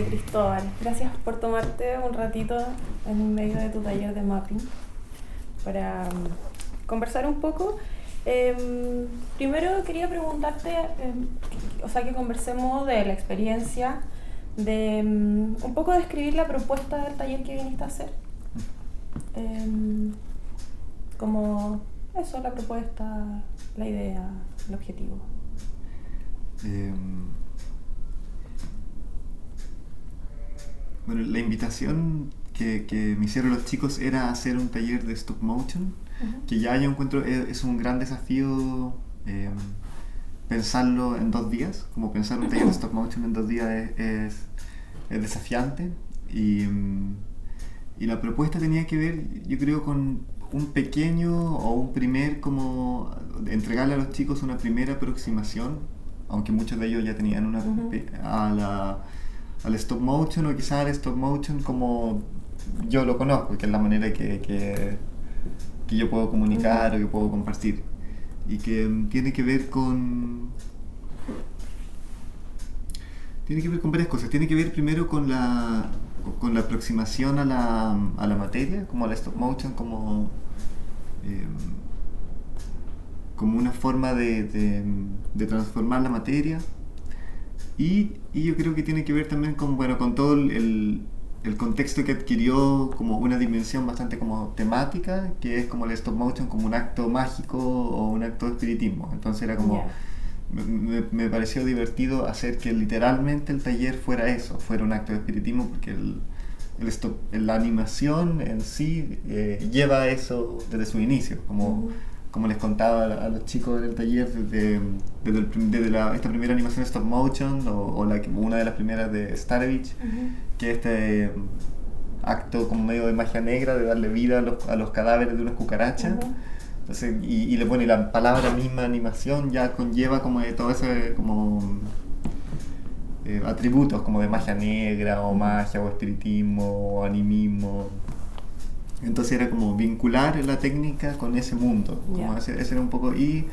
Cristóbal, gracias por tomarte un ratito en medio de tu taller de mapping para conversar un poco. Primero quería preguntarte, o sea, que conversemos de la experiencia, de un poco describir la propuesta del taller que viniste a hacer. Como eso, la propuesta, la idea, el objetivo. Bueno, la invitación que me hicieron los chicos era hacer un taller de stop motion, que ya yo encuentro es un gran desafío pensarlo en 2 días, como pensar un taller de stop motion en 2 días es desafiante y la propuesta tenía que ver, yo creo, con un pequeño o un primer, como entregarle a los chicos una primera aproximación, aunque muchos de ellos ya tenían una al stop motion, o quizás al stop motion como yo lo conozco, que es la manera que yo puedo comunicar o que puedo compartir, y que tiene que ver con varias cosas. Tiene que ver primero con la aproximación a la materia, como al stop motion, como una forma de transformar la materia. Y yo creo que tiene que ver también con todo el contexto que adquirió, como una dimensión bastante como temática, que es como el stop motion como un acto mágico o un acto de espiritismo. Entonces era como... Me pareció divertido hacer que literalmente el taller fuera eso, fuera un acto de espiritismo, porque la animación en sí lleva a eso desde su inicio, como les contaba a los chicos en el taller, desde esta primera animación stop motion o una de las primeras de Starevich, que este acto como medio de magia negra de darle vida a los cadáveres de unas cucarachas. Entonces, y la palabra misma animación ya conlleva como de todo ese como atributos como de magia negra o magia o espiritismo o animismo. Entonces era como vincular la técnica con ese mundo, como ese era un poco, y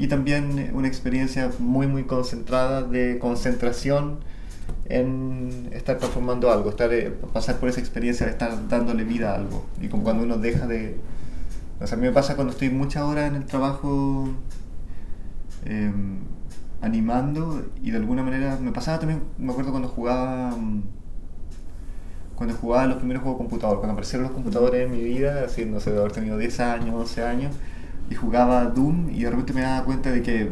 también una experiencia muy muy concentrada, de concentración en estar transformando algo, pasar por esa experiencia de estar dándole vida a algo, y como cuando uno deja de... O sea, a mí me pasa cuando estoy muchas horas en el trabajo animando, y de alguna manera me pasaba también, me acuerdo cuando jugaba los primeros juegos de computador, cuando aparecieron los computadores en mi vida, así, no sé, de haber tenido 10 años, 11 años, y jugaba Doom, y de repente me daba cuenta de que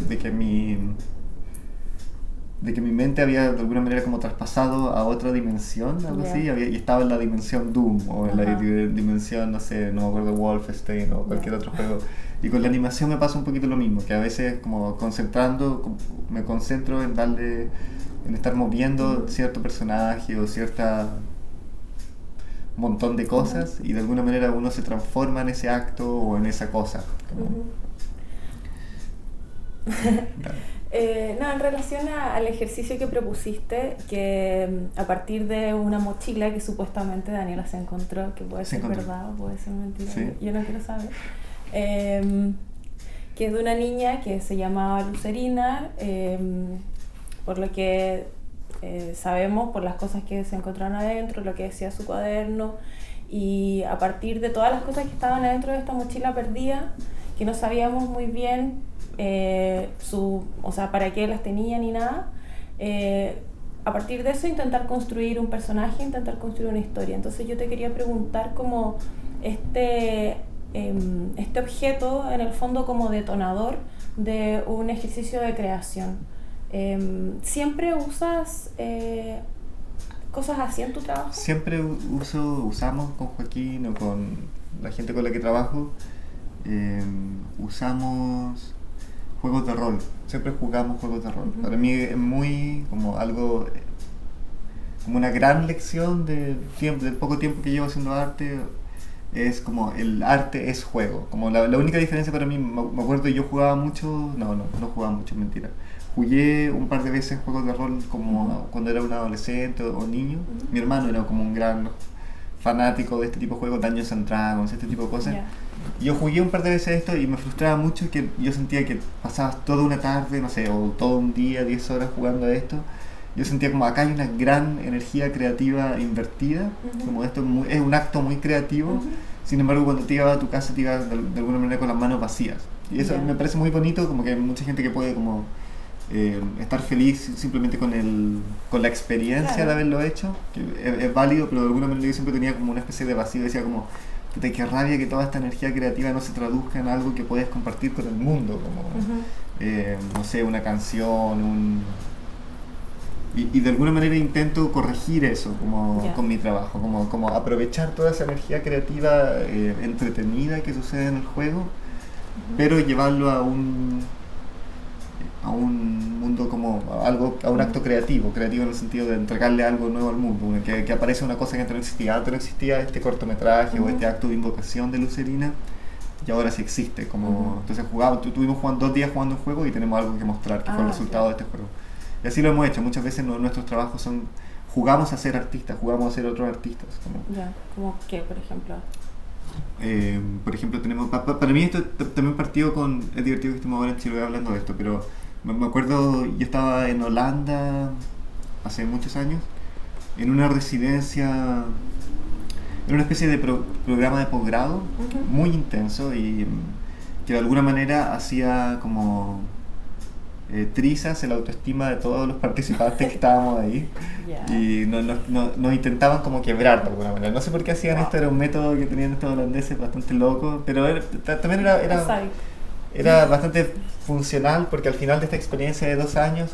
mi mente había de alguna manera como traspasado a otra dimensión, algo así, y estaba en la dimensión Doom, o en la dimensión, no sé, no me acuerdo, Wolfenstein o cualquier otro juego. Y con la animación me pasa un poquito lo mismo, que a veces como me concentro en estar moviendo cierto personaje o cierta montón de cosas, y de alguna manera uno se transforma en ese acto o en esa cosa. No, en relación al ejercicio que propusiste, que a partir de una mochila que supuestamente Daniela se encontró, que puede ser verdad o puede ser mentira, sí. Yo no quiero saber, que es de una niña que se llamaba Lucerina, por lo que sabemos, por las cosas que se encontraron adentro, lo que decía su cuaderno, y a partir de todas las cosas que estaban adentro de esta mochila perdida, que no sabíamos muy bien o sea, para qué las tenía ni nada, a partir de eso intentar construir un personaje, intentar construir una historia. Entonces yo te quería preguntar como este objeto en el fondo como detonador de un ejercicio de creación. ¿Siempre usas cosas así en tu trabajo? Siempre usamos con Joaquín o con la gente con la que trabajo, usamos juegos de rol. Siempre jugamos juegos de rol. Para mí es muy como algo, como una gran lección del poco tiempo que llevo haciendo arte. Es como el arte es juego. Como la única diferencia para mí, me acuerdo, yo jugaba mucho, no jugaba mucho, mentira. Jugué un par de veces juegos de rol como cuando era un adolescente o niño. Mi hermano era como un gran fanático de este tipo de juegos, Dungeons and Dragons, este tipo de cosas. Yo jugué un par de veces esto y me frustraba mucho, que yo sentía que pasabas toda una tarde, no sé, o todo un día, 10 horas jugando a esto, yo sentía como acá hay una gran energía creativa invertida, como esto es un acto muy creativo, sin embargo cuando te ibas a tu casa te ibas de alguna manera con las manos vacías. Y eso me parece muy bonito, como que hay mucha gente que puede como estar feliz simplemente con la experiencia de haberlo hecho, que es válido, pero de alguna manera yo siempre tenía como una especie de vacío, decía como, puta, qué rabia que toda esta energía creativa no se traduzca en algo que puedes compartir con el mundo, como, no sé, una canción, y de alguna manera intento corregir eso como con mi trabajo, como aprovechar toda esa energía creativa entretenida que sucede en el juego, pero llevarlo a un mundo como a un acto creativo en el sentido de entregarle algo nuevo al mundo, que aparece una cosa que antes no existía este cortometraje o este acto de invocación de Lucerina, y ahora sí existe, como entonces estuvimos jugando 2 días jugando un juego y tenemos algo que mostrar, que fue el resultado de este juego. Y así lo hemos hecho, muchas veces nuestros trabajos son, jugamos a ser artistas, jugamos a ser otros artistas. ¿Cómo qué, por ejemplo? Por ejemplo, tenemos, para mí esto también partió con, es divertido que estemos ahora en Chile hablando de esto, pero me acuerdo, yo estaba en Holanda hace muchos años, en una residencia, en una especie de programa de posgrado muy intenso y que de alguna manera hacía como trizas en la autoestima de todos los participantes que estábamos ahí y nos intentaban como quebrar de alguna manera. No sé por qué hacían esto, era un método que tenían estos holandeses bastante loco, pero también era bastante funcional porque al final de esta experiencia de 2 años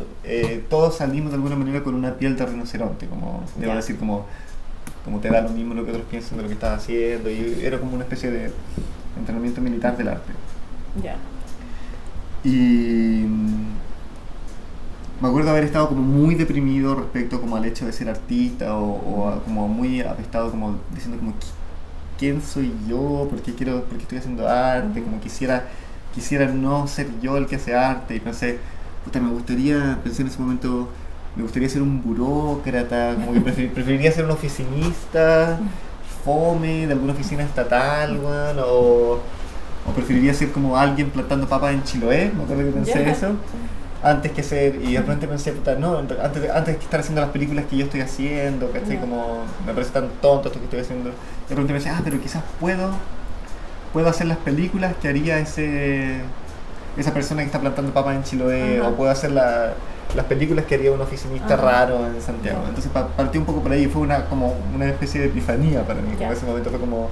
todos salimos de alguna manera con una piel de rinoceronte, como debo decir, como te da lo mismo lo que otros piensan de lo que estás haciendo, y era como una especie de entrenamiento militar del arte. Y me acuerdo haber estado como muy deprimido respecto como al hecho de ser artista o como muy apestado, como diciendo como ¿quién soy yo? ¿Por qué estoy haciendo arte? Como quisiera no ser yo el que hace arte, y pensé, puta, pensé en ese momento, me gustaría ser un burócrata, como que preferiría ser un oficinista fome de alguna oficina estatal, bueno, o preferiría ser como alguien plantando papas en Chiloé, me acuerdo que pensé eso, antes que ser, y de repente pensé, puta, no, antes que estar haciendo las películas que yo estoy haciendo, ¿cachai? Como me parece tan tonto esto que estoy haciendo, de repente pensé, pero quizás puedo hacer las películas que haría esa persona que está plantando papas en Chiloé, o puedo hacer las películas que haría un oficinista raro en Santiago. Entonces partí un poco por ahí, fue como una especie de epifanía para mí, como ese momento fue como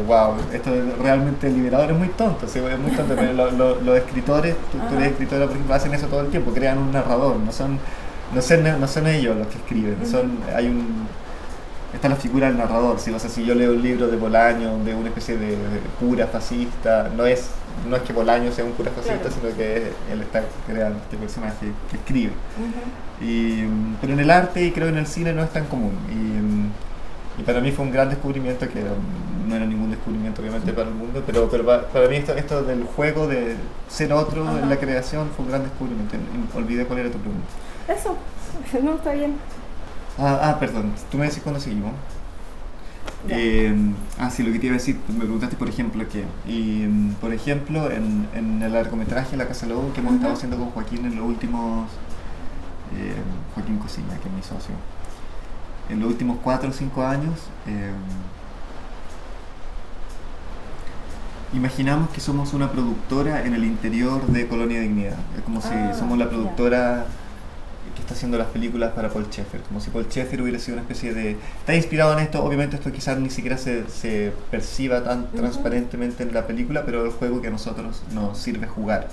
wow, esto es realmente liberador, es muy tonto, ¿sí? Es muy tonto, pero los escritores, tú eres escritora, por ejemplo, hacen eso todo el tiempo, crean un narrador, no son ellos los que escriben, está la figura del narrador, ¿sí? O sea, si yo leo un libro de Bolaño, de una especie de cura fascista, no es que Bolaño sea un cura fascista, sino que él está creando este personaje que escribe. Pero en el arte y creo en el cine no es tan común. Y para mí fue un gran descubrimiento, que no era ningún descubrimiento obviamente para el mundo, pero para mí esto del juego, de ser otro en la creación, fue un gran descubrimiento. Olvidé cuál era tu pregunta. Eso, no, está bien. Perdón, tú me decís cuándo seguimos. Sí, lo que te iba a decir, me preguntaste por ejemplo por ejemplo en el largometraje La Casa Lobo que hemos estado haciendo con Joaquín en los últimos, Joaquín Cocina, que es mi socio, en los últimos 4 o 5 años, imaginamos que somos una productora en el interior de Colonia Dignidad. Es como si somos la productora que está haciendo las películas para Paul Schaeffer, como si Paul Schaeffer hubiera sido una especie de... Está inspirado en esto, obviamente esto quizás ni siquiera se perciba tan transparentemente en la película, pero el juego que a nosotros nos sirve jugar.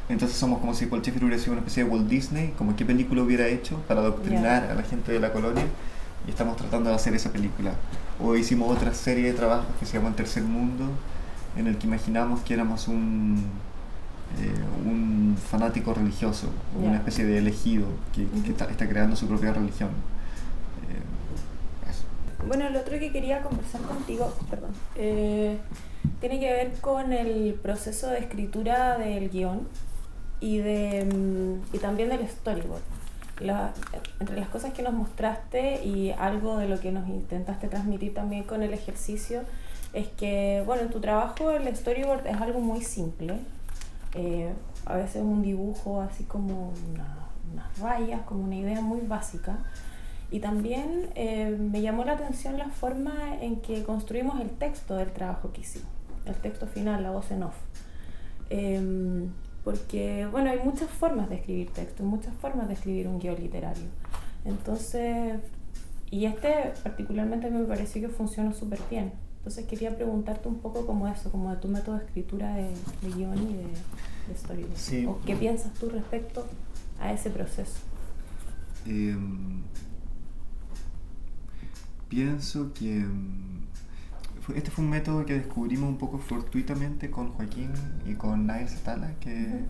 Entonces somos como si Paul Schaeffer hubiera sido una especie de Walt Disney, como qué película hubiera hecho para adoctrinar a la gente de la colonia, y estamos tratando de hacer esa película. O hicimos otra serie de trabajos que se llama El Tercer Mundo, en el que imaginamos que éramos un fanático religioso, una especie de elegido que está creando su propia religión. Bueno, lo otro que quería conversar contigo, tiene que ver con el proceso de escritura del guión y también del storyboard. Entre las cosas que nos mostraste y algo de lo que nos intentaste transmitir también con el ejercicio es que, bueno, en tu trabajo el storyboard es algo muy simple, a veces un dibujo así como unas rayas, como una idea muy básica. Y también me llamó la atención la forma en que construimos el texto del trabajo que hicimos, el texto final, la voz en off. Porque, bueno, hay muchas formas de escribir texto, muchas formas de escribir un guión literario. Entonces, y particularmente me pareció que funcionó súper bien. Entonces quería preguntarte un poco como eso, como de tu método de escritura de guión y de storyboard. Sí. ¿O qué piensas tú respecto a ese proceso? Pienso que este fue un método que descubrimos un poco fortuitamente con Joaquín y con Nael Satala, que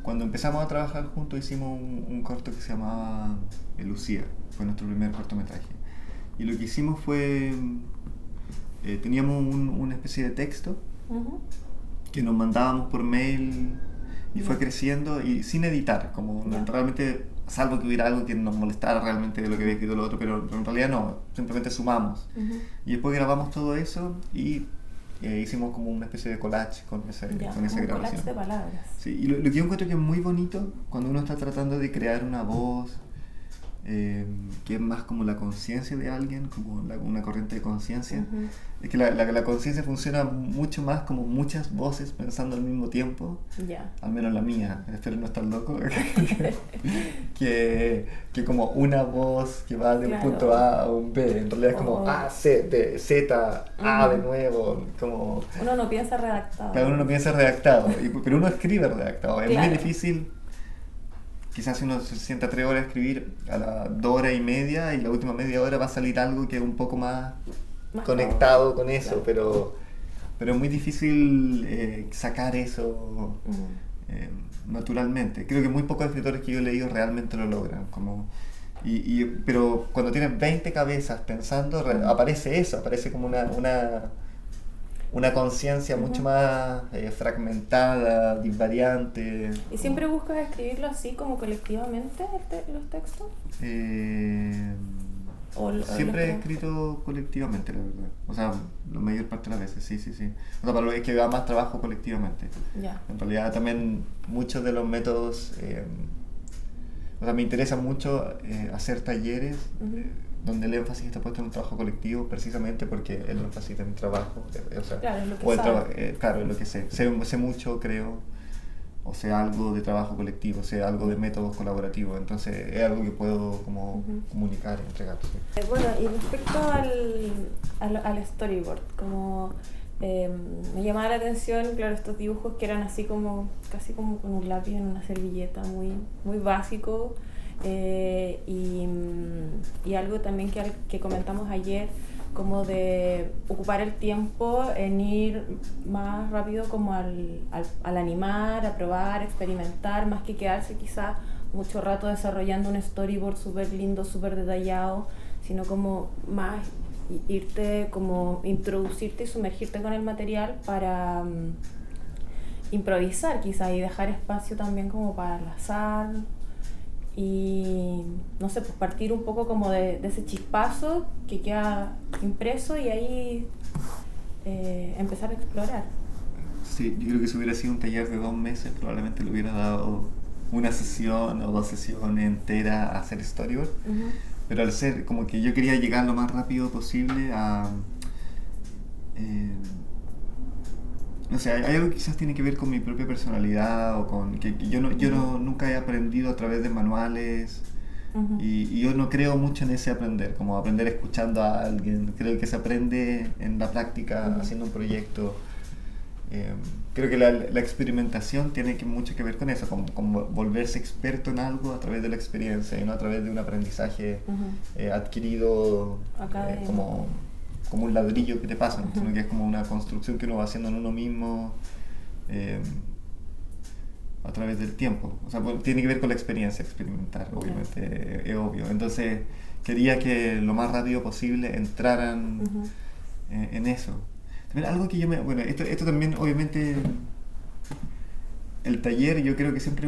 cuando empezamos a trabajar juntos hicimos un corto que se llamaba Lucía, fue nuestro primer cortometraje. Y lo que hicimos fue, teníamos una especie de texto que nos mandábamos por mail y fue creciendo y sin editar, como realmente, salvo que hubiera algo que nos molestara realmente de lo que había escrito lo otro, pero en realidad no, simplemente sumamos. Y después grabamos todo eso y hicimos como una especie de collage con esa grabación. Collage de palabras. Sí, y lo que yo encuentro que es muy bonito cuando uno está tratando de crear una voz que es más como la conciencia de alguien, como una corriente de conciencia, es que la conciencia funciona mucho más como muchas voces pensando al mismo tiempo, al menos la mía, espero no estar loco, que como una voz que va de un punto A a un B, en realidad es como A, C, D, Z, A de nuevo, como... Uno no piensa redactado. Cada uno no piensa redactado, pero uno escribe redactado, es muy difícil. Quizás si uno se sienta 3 horas a escribir, a las 2 horas y media, y la última media hora va a salir algo que es un poco más conectado con eso, pero es muy difícil sacar eso naturalmente. Creo que muy pocos escritores que yo he leído realmente lo logran. Pero cuando tienes 20 cabezas pensando, aparece eso, aparece como una conciencia mucho más fragmentada, disvariante. ¿Y siempre buscas escribirlo así como colectivamente los textos? Siempre he escrito colectivamente, la verdad. O sea, la mayor parte de las veces, sí. O sea, para lo que es que da más trabajo colectivamente. En realidad también muchos de los métodos... o sea, me interesa mucho hacer talleres donde el énfasis está puesto en un trabajo colectivo, precisamente porque el énfasis de mi trabajo, o sea, claro, es lo que sé mucho, creo, o sea algo de trabajo colectivo, sea algo de métodos colaborativos, entonces es algo que puedo como comunicar, entregar. Sí. Bueno, y respecto al storyboard, como me llamaba la atención, claro, estos dibujos que eran así como, casi como con un lápiz en una servilleta, muy básico. Y algo también que comentamos ayer, como de ocupar el tiempo en ir más rápido como al animar, a probar, a experimentar, más que quedarse quizás mucho rato desarrollando un storyboard súper lindo, súper detallado, sino como más irte, como introducirte y sumergirte con el material para improvisar quizás y dejar espacio también como para el azar. Y no sé, pues partir un poco como de ese chispazo que queda impreso y ahí empezar a explorar. Sí, yo creo que si hubiera sido un taller de 2 meses probablemente le hubiera dado una sesión o 2 sesiones enteras a hacer storyboard, pero al ser como que yo quería llegar lo más rápido posible a... no sé, hay algo que quizás tiene que ver con mi propia personalidad o con que yo nunca he aprendido a través de manuales y yo no creo mucho en ese aprender, como aprender escuchando a alguien. Creo que se aprende en la práctica haciendo un proyecto. Creo que la experimentación tiene mucho que ver con eso, como volverse experto en algo a través de la experiencia y no a través de un aprendizaje adquirido como un ladrillo que te pasa, sino que es como una construcción que uno va haciendo en uno mismo a través del tiempo. O sea, tiene que ver con la experiencia, experimentar, obviamente, es obvio. Entonces, quería que lo más rápido posible entraran en eso. También algo que bueno, esto también, obviamente, el taller yo creo que siempre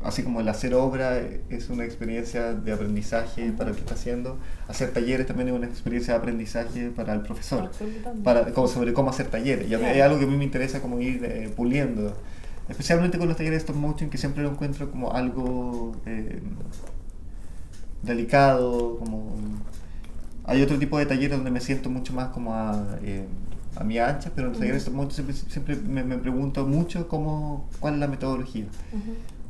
así como el hacer obra es una experiencia de aprendizaje para el que está haciendo, hacer talleres también es una experiencia de aprendizaje para el profesor, sobre cómo hacer talleres. Y es algo que a mí me interesa como ir puliendo, especialmente con los talleres de stop motion, que siempre lo encuentro como algo delicado. Como hay otro tipo de talleres donde me siento mucho más como a mi ancha, pero en los talleres de stop motion siempre me pregunto mucho cuál es la metodología.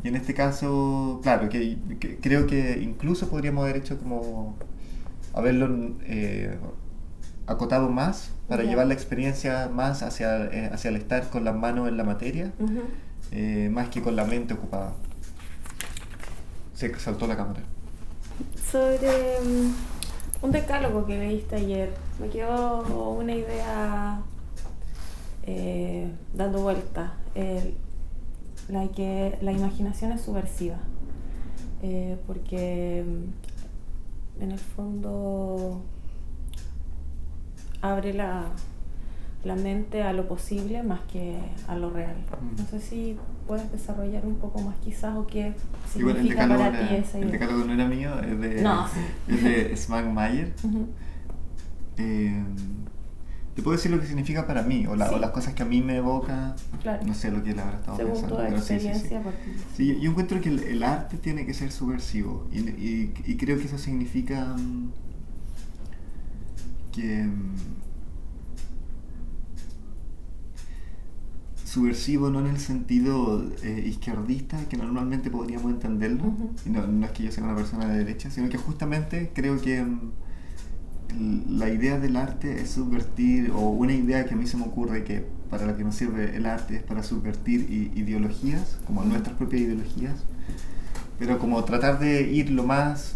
Y en este caso, claro, que creo que incluso podríamos haber hecho como haberlo acotado más para llevar la experiencia más hacia el estar con las manos en la materia, más que con la mente ocupada. Se saltó la cámara. Sobre un decálogo que leíste ayer, me quedó una idea dando vuelta. La imaginación es subversiva, porque en el fondo abre la mente a lo posible más que a lo real. No sé si puedes desarrollar un poco más quizás, o qué significa para ti esa idea. El decálogo no era mío, es de Smagmayer. Te puedo decir lo que significa para mí, o las cosas que a mí me evoca, claro. No sé lo que él habrá estado según pensando. Según tu experiencia. Sí, yo encuentro que el arte tiene que ser subversivo, y creo que eso significa que subversivo no en el sentido izquierdista que normalmente podríamos entenderlo, y no es que yo sea una persona de derecha, sino que justamente creo que la idea del arte es subvertir, o una idea que a mí se me ocurre que para la que nos sirve el arte es para subvertir ideologías, como nuestras propias ideologías, pero como tratar de ir lo más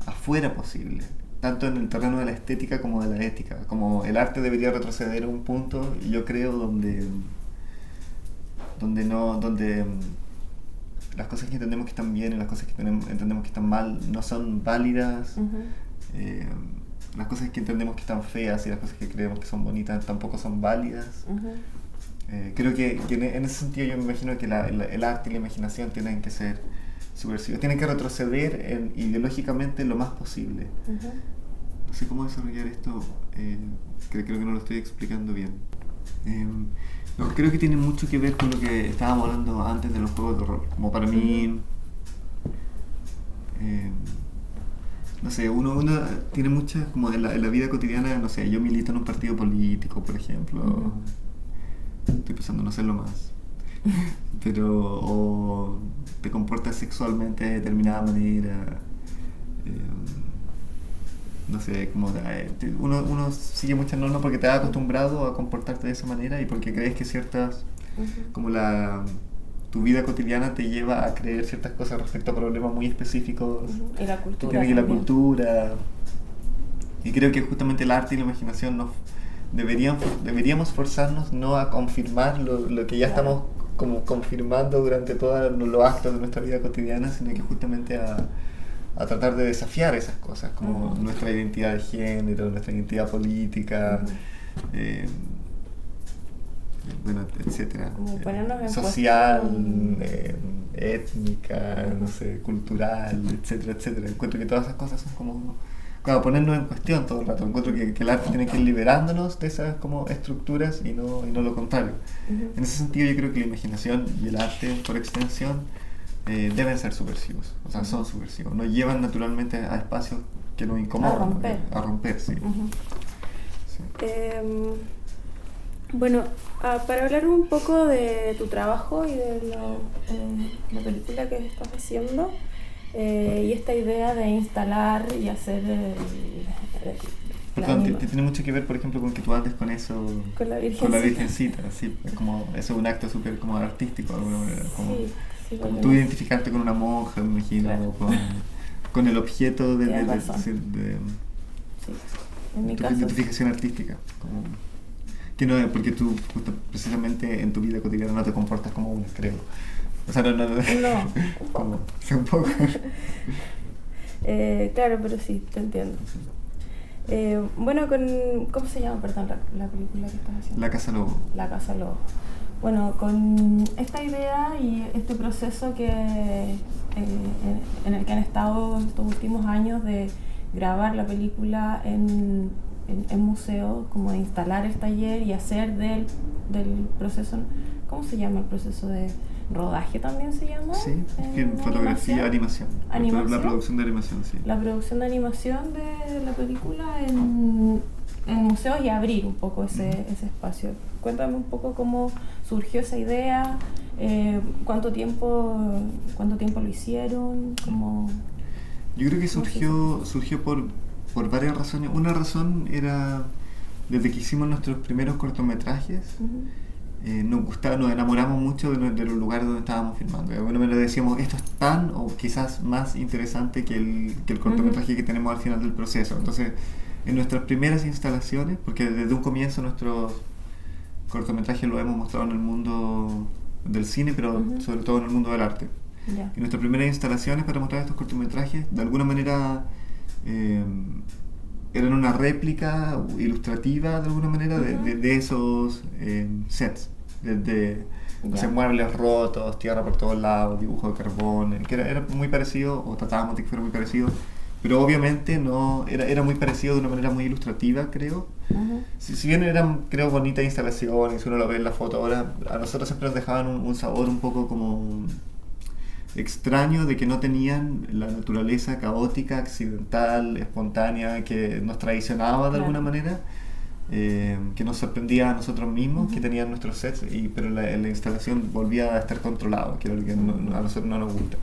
afuera posible, tanto en el terreno de la estética como de la ética. Como el arte debería retroceder a un punto, y yo creo, donde las cosas que entendemos que están bien y las cosas que entendemos que están mal no son válidas. Las cosas que entendemos que están feas y las cosas que creemos que son bonitas tampoco son válidas. Creo que en ese sentido yo me imagino que el arte y la imaginación tienen que ser subversivos, tienen que retroceder ideológicamente lo más posible. No sé cómo desarrollar esto, creo que no lo estoy explicando bien. Creo que tiene mucho que ver con lo que estábamos hablando antes de los juegos de rol. Como para mí, no sé, uno tiene muchas, como en la vida cotidiana, no sé, yo milito en un partido político, por ejemplo. Estoy pensando en no hacerlo más. Pero, o te comportas sexualmente de determinada manera. No sé, como uno sigue muchas normas porque te has acostumbrado a comportarte de esa manera, y porque crees que ciertas, como tu vida cotidiana te lleva a creer ciertas cosas respecto a problemas muy específicos. Y la cultura. Que tiene que la cultura. Y creo que justamente el arte y la imaginación deberíamos forzarnos no a confirmar lo que ya estamos como confirmando durante todos los actos de nuestra vida cotidiana, sino que justamente a tratar de desafiar esas cosas, como nuestra identidad de género, nuestra identidad política, bueno, etcétera, social, étnica, no sé, cultural, etcétera, etcétera. Encuentro que todas esas cosas son como, claro, ponernos en cuestión todo el rato. Encuentro que el arte tiene que ir liberándonos de esas como estructuras, y no lo contrario. En ese sentido yo creo que la imaginación y el arte, por extensión, deben ser subversivos, o sea, son subversivos, nos llevan naturalmente a espacios que nos incomodan, a romper, sí. Sí. Bueno, para hablar un poco de tu trabajo y de la película que estás haciendo, y esta idea de instalar y hacer perdón, tiene mucho que ver, por ejemplo, con que tú andes con eso, con la Virgencita, sí, es como, eso es un acto súper como artístico de alguna manera, como, sí. Como tú identificarte con una monja, me imagino, claro. con el objeto de tu fijación artística. Como, que no, porque tú precisamente en tu vida cotidiana no te comportas como uno, creo. O sea, no. Como, sé un poco. Claro, pero sí, te entiendo. Bueno, ¿cómo se llama, perdón, la película que estás haciendo? La Casa Lobo. La Casa Lobo. Bueno, con esta idea y este proceso en el que han estado estos últimos años de grabar la película en museos, como de instalar el taller y hacer del proceso, ¿cómo se llama el proceso de rodaje también se llama? Sí, fotografía, animación. La producción de animación, sí. La producción de animación de la película en museos y abrir un poco ese espacio. Cuéntame un poco cómo surgió esa idea, cuánto tiempo lo hicieron, cómo... Yo creo que surgió por varias razones. Una razón era desde que hicimos nuestros primeros cortometrajes. Nos enamoramos mucho de los lugares donde estábamos filmando. De alguna manera decíamos, esto es tan o quizás más interesante que el cortometraje que tenemos al final del proceso. Entonces, en nuestras primeras instalaciones, porque desde un comienzo nuestros cortometrajes lo hemos mostrado en el mundo del cine, pero sobre todo en el mundo del arte. Yeah. Y nuestras primeras instalaciones para mostrar estos cortometrajes, de alguna manera, eran una réplica ilustrativa de alguna manera de esos sets, desde muebles rotos, tierra por todos lados, dibujo de carbón, que era muy parecido, o tratábamos de que fuera muy parecido, pero obviamente no era muy parecido de una manera muy ilustrativa, creo. Si bien eran, creo, bonitas instalaciones, si uno lo ve en la foto ahora, a nosotros siempre nos dejaban un sabor un poco como extraño de que no tenían la naturaleza caótica, accidental, espontánea que nos traicionaba de alguna manera, que nos sorprendía a nosotros mismos, que tenían nuestros sets, pero la instalación volvía a estar controlado, que era lo que a nosotros no nos gusta.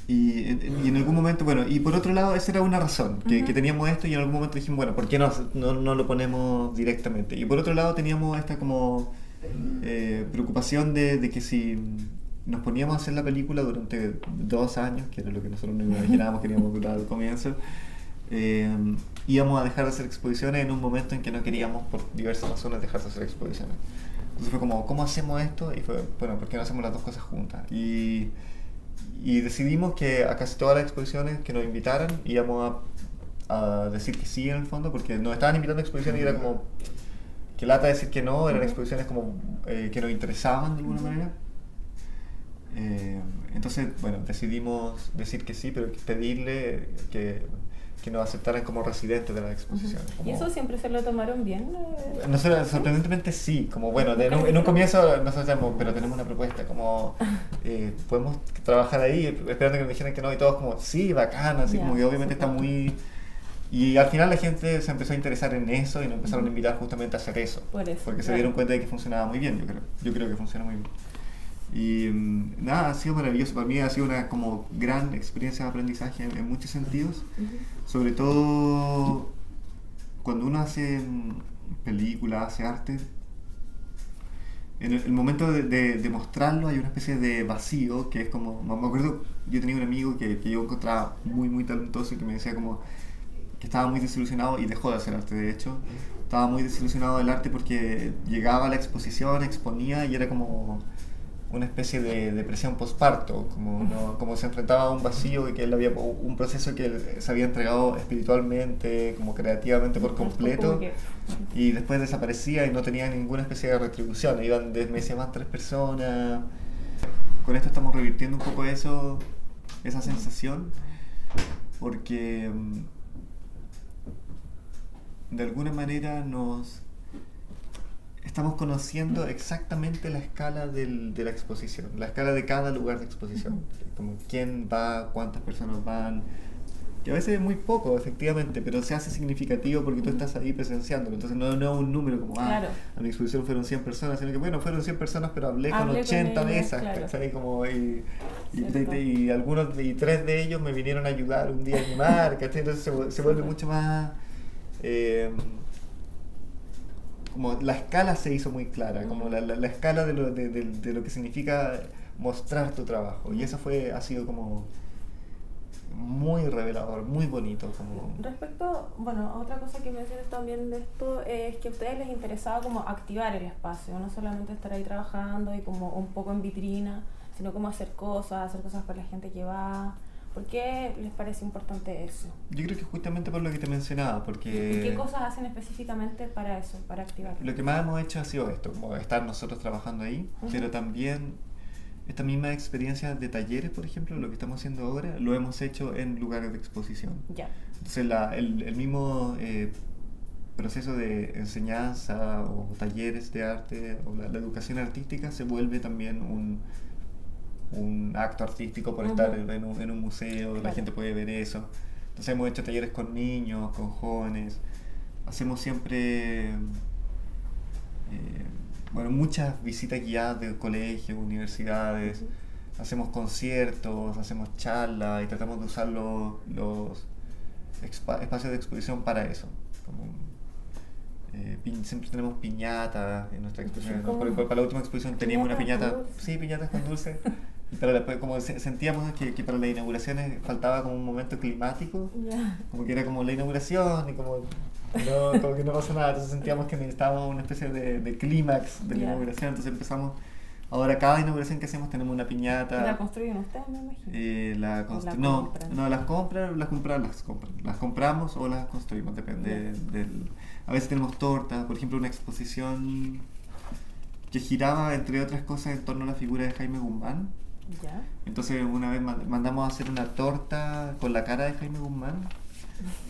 Y en algún momento, bueno, y por otro lado, esa era una razón, que teníamos esto y en algún momento dijimos, bueno, ¿por qué no lo ponemos directamente? Y por otro lado teníamos esta como preocupación de que si nos poníamos a hacer la película durante 2 años, que era lo que nosotros nos imaginábamos que queríamos durar al comienzo, íbamos a dejar de hacer exposiciones en un momento en que no queríamos, por diversas razones, dejar de hacer exposiciones. Entonces fue como, ¿cómo hacemos esto? Y fue, bueno, ¿por qué no hacemos las dos cosas juntas? Y decidimos que a casi todas las exposiciones que nos invitaran íbamos a decir que sí en el fondo, porque nos estaban invitando a exposiciones y era como que lata decir que no, eran exposiciones como que nos interesaban de alguna manera. Entonces, bueno, decidimos decir que sí, pero pedirle que nos aceptaran como residentes de las exposiciones. ¿Y eso siempre se lo tomaron bien? Nosotros, sorprendentemente sí, como bueno, en un comienzo nosotros decíamos, pero tenemos una propuesta, como podemos trabajar ahí, esperando que nos dijeran que no, y todos como, sí, bacán, así como que obviamente está muy... Y al final la gente se empezó a interesar en eso y nos empezaron a invitar justamente a hacer eso. Porque se dieron cuenta de que funcionaba muy bien, yo creo que funciona muy bien. Y nada, ha sido maravilloso. Para mí ha sido una como gran experiencia de aprendizaje en muchos sentidos. Sobre todo cuando uno hace películas, hace arte, en el momento de mostrarlo hay una especie de vacío que es como... Me acuerdo, yo tenía un amigo que yo encontraba muy muy talentoso y que me decía como que estaba muy desilusionado y dejó de hacer arte, de hecho. Estaba muy desilusionado del arte porque llegaba a la exposición, exponía y era como una especie de depresión postparto, como se enfrentaba a un vacío y que él había un proceso que él se había entregado espiritualmente, como creativamente por completo, y después desaparecía y no tenía ninguna especie de retribución. Iban de meses más 3 personas. Con esto estamos revirtiendo un poco esa sensación, porque de alguna manera estamos conociendo exactamente la escala de la exposición, la escala de cada lugar de exposición, como quién va, cuántas personas van, que a veces es muy poco, efectivamente, pero se hace significativo porque tú estás ahí presenciándolo, entonces no es un número como, claro, a mi exposición fueron 100 personas, sino que bueno, fueron 100 personas, pero hablé con 80 de esas, claro. Como, y 3 de ellos me vinieron a ayudar un día a animar, ¿cachai? Entonces se vuelve mucho más... como la escala se hizo muy clara, como la escala de lo que significa mostrar tu trabajo, y eso ha sido como muy revelador, muy bonito. Respecto, bueno, otra cosa que mencionas también de esto es que a ustedes les interesaba como activar el espacio, no solamente estar ahí trabajando y como un poco en vitrina, sino como hacer cosas para la gente que va, ¿Por qué les parece importante eso? Yo creo que justamente por lo que te mencionaba, porque... ¿Y qué cosas hacen específicamente para eso, para activarlo? Lo que más hemos hecho ha sido esto, como estar nosotros trabajando ahí, pero también esta misma experiencia de talleres, por ejemplo, lo que estamos haciendo ahora, lo hemos hecho en lugares de exposición. Ya. Entonces el mismo proceso de enseñanza o talleres de arte o la educación artística se vuelve también un acto artístico por estar en un museo, la gente puede ver eso. Entonces hemos hecho talleres con niños, con jóvenes, hacemos siempre muchas visitas guiadas de colegios, universidades, hacemos conciertos, hacemos charlas y tratamos de usar los espacios de exposición para eso. Siempre tenemos piñatas en nuestra exposición. Para la última exposición teníamos una piñata, sí, piñatas con dulce. Pero después, como sentíamos que para las inauguraciones faltaba como un momento climático, como que era como la inauguración y como que no pasó nada, entonces sentíamos que necesitábamos una especie de clímax de la inauguración, entonces empezamos. Ahora cada inauguración que hacemos tenemos una piñata. ¿La construyen ustedes, me imagino? No, las compramos o las construimos, depende del... A veces tenemos tortas, por ejemplo una exposición que giraba entre otras cosas en torno a la figura de Jaime Guzmán. Ya. Entonces una vez mandamos a hacer una torta con la cara de Jaime Guzmán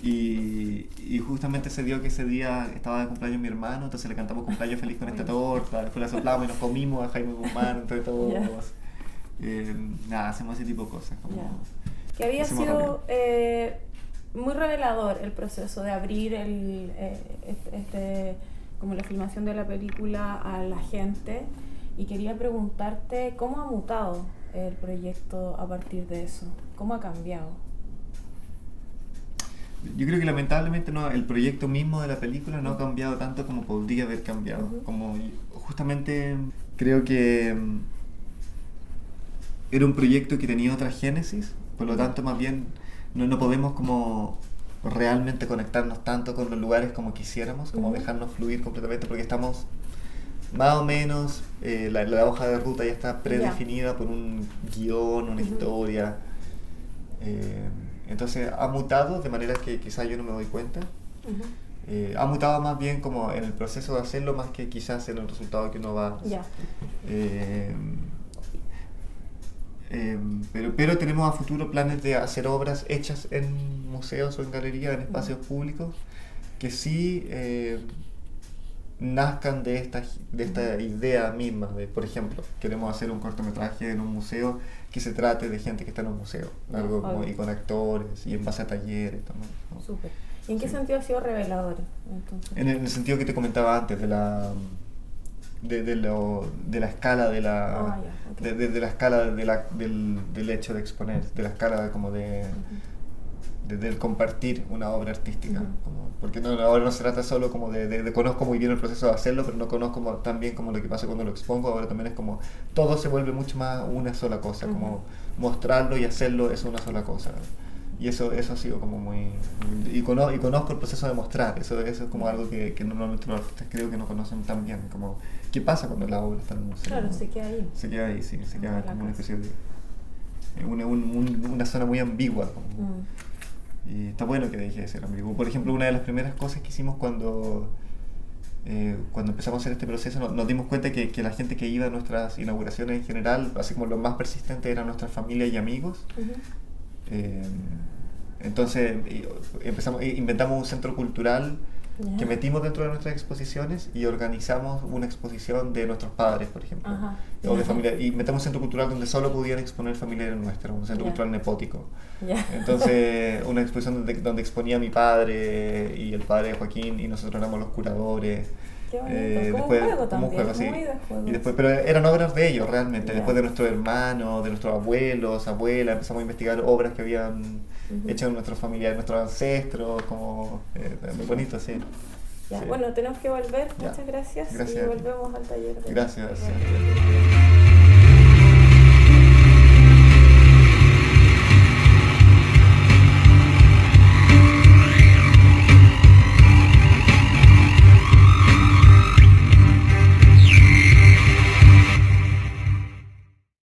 y justamente se dio que ese día estaba de cumpleaños mi hermano, entonces le cantamos cumpleaños feliz con esta torta, después la soplamos y nos comimos a Jaime Guzmán entre todos. Hacemos ese tipo de cosas. Que había sido muy revelador el proceso de abrir como la filmación de la película a la gente, y quería preguntarte cómo ha mutado el proyecto a partir de eso, cómo ha cambiado. Yo creo que lamentablemente el proyecto mismo de la película no ha cambiado tanto como podría haber cambiado. Como justamente creo que era un proyecto que tenía otra génesis, por lo tanto más bien no podemos como realmente conectarnos tanto con los lugares como quisiéramos, como dejarnos fluir completamente, porque estamos más o menos, la hoja de ruta ya está predefinida por un guión, una historia. Entonces ha mutado de manera que quizás yo no me doy cuenta. Ha mutado más bien como en el proceso de hacerlo más que quizás en el resultado que uno va. Pero tenemos a futuro planes de hacer obras hechas en museos o en galerías, en espacios públicos, que sí nazcan de esta idea misma de, por ejemplo, queremos hacer un cortometraje en un museo que se trate de gente que está en un museo, algo como, y con actores y en base a talleres también, ¿no? Súper. ¿Y en qué sentido ha sido revelador entonces? En el sentido que te comentaba antes de la escala de la escala del hecho de exponer, de la escala como del compartir una obra artística, porque ahora no se trata solo como de conozco muy bien el proceso de hacerlo, pero no conozco tan bien como lo que pasa cuando lo expongo. Ahora también es como todo se vuelve mucho más una sola cosa, como mostrarlo y hacerlo es una sola cosa, y eso ha sido como muy y conozco el proceso de mostrar, eso es como algo que normalmente los artistas creo que no conocen tan bien, como qué pasa cuando la obra está en un museo. Claro, se queda ahí, sí, se queda como una especie de una zona muy ambigua como. Y está bueno que deje de ser ambiguo. Por ejemplo, una de las primeras cosas que hicimos cuando empezamos a hacer este proceso, nos dimos cuenta que la gente que iba a nuestras inauguraciones en general, así como los más persistentes, eran nuestras familias y amigos. Entonces inventamos un centro cultural que metimos dentro de nuestras exposiciones y organizamos una exposición de nuestros padres, por ejemplo, o de familia, y metemos un centro cultural donde solo podían exponer familiares nuestros, un centro cultural nepótico. Entonces una exposición donde exponía mi padre y el padre de Joaquín, y nosotros éramos los curadores. Qué bonito, como un juego también, juego, sí. Muy de juego. Y después, pero eran obras de ellos realmente, después de nuestros hermanos, de nuestros abuelos, abuelas, empezamos a investigar obras que habían hecho nuestros familiares, nuestros ancestros, como muy bonito, sí. Bueno, tenemos que volver, muchas gracias. Y volvemos al taller. Gracias.